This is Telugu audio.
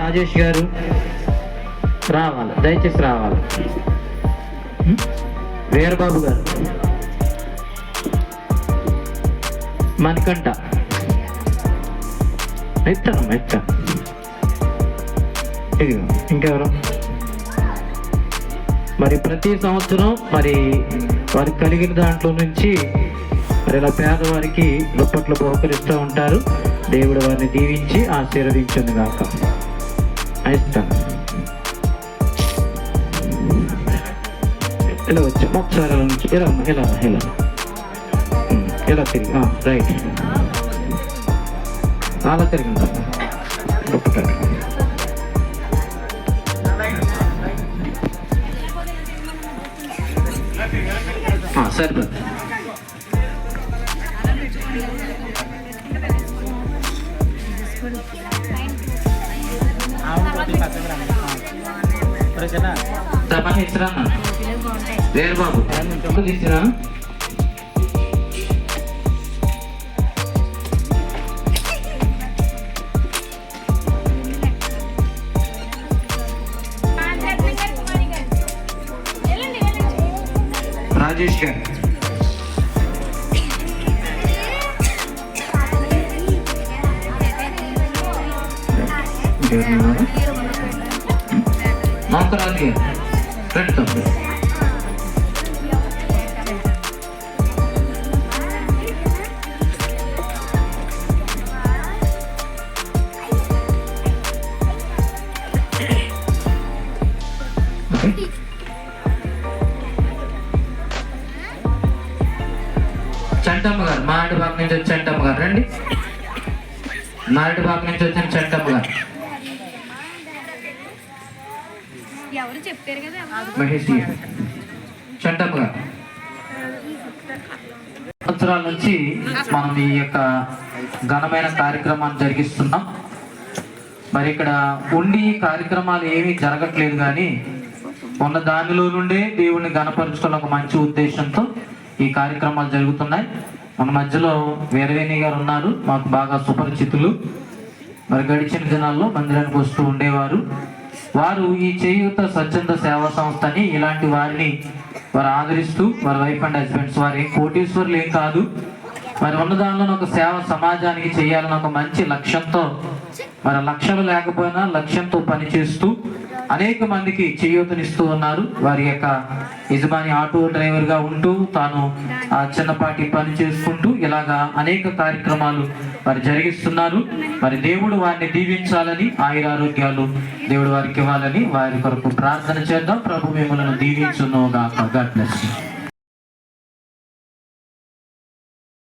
రాజేష్ గారు రావాలి, దయచేసి రావాలి. వీరబాబు గారు, మణికంఠ, ఎత్తానమ్మా ఎత్తా. ఇంకెవరు? మరి ప్రతి సంవత్సరం మరి వారికి కలిగిన దాంట్లో నుంచి మరి ఇలా పేదవారికి దుప్పట్లు బహుకరిస్తూ ఉంటారు. దేవుడు వారిని దీవించి ఆశీర్వదించింది గాక. ఇస్తాను. ఇలా వచ్చి ఒకసారి ఇలా నుంచి ఇలా ఇలా ఇలా ఇలా తిరిగి రైట్ అలా తిరిగి దుప్పటాడు. సరిపోతుంది. ఇచ్చిరా వేరు బాబు తీసిరా. రాజేష్ గారు, మాంకరాజు గారు రండి తమ్ముడు. చంటమ్మ గారు, మారటిబాగ్ నుంచి వచ్చి చంటమ్మ గారు రండి. మారటిబాగ్ నుంచి వచ్చిన చంటమ్మ గారు. మహేష్ చంటమ్మ గారు. సంవత్సరాల నుంచి మనం ఈ యొక్క ఘనమైన కార్యక్రమాన్ని జరిగిస్తున్నాం. మరి ఇక్కడ ఉండి కార్యక్రమాలు ఏమీ జరగట్లేదు, కానీ ఉన్న దానిలో నుండే దేవుణ్ణి ఘనపరచుకోవాలని ఒక మంచి ఉద్దేశంతో ఈ కార్యక్రమాలు జరుగుతున్నాయి. మన మధ్యలో వీరవేణి గారు ఉన్నారు, మాకు బాగా సుపరిచితులు. మరి గడిచిన దినాల్లో మందిరానికి వస్తూ ఉండేవారు. వారు ఈ చేయూత స్వచ్ఛంద సేవా సంస్థని ఇలాంటి వారిని వారు ఆదరిస్తూ, వారి వైఫ్ అండ్ హస్బెండ్స్ వారి కోటీశ్వరులు ఏం కాదు, మరి ఉన్న దానిలో ఒక సేవ సమాజానికి చేయాలని ఒక మంచి లక్ష్యంతో, మరి లక్ష్యాలు లేకపోయినా లక్ష్యంతో పనిచేస్తూ అనేక మందికి చేయూతనిస్తూ ఉన్నారు. వారి యొక్క యజమాని ఆటో డ్రైవర్గా ఉంటూ తాను ఆ చిన్నపాటి పని చేసుకుంటూ ఇలాగా అనేక కార్యక్రమాలు వారు జరిగిస్తున్నారు. మరి దేవుడు వారిని దీవించాలని, ఆయురారోగ్యాలు దేవుడు వారికి ఇవ్వాలని వారి కొరకు ప్రార్థన చేద్దాం. ప్రభు మిమ్మల్ని దీవించును గాక. God bless you.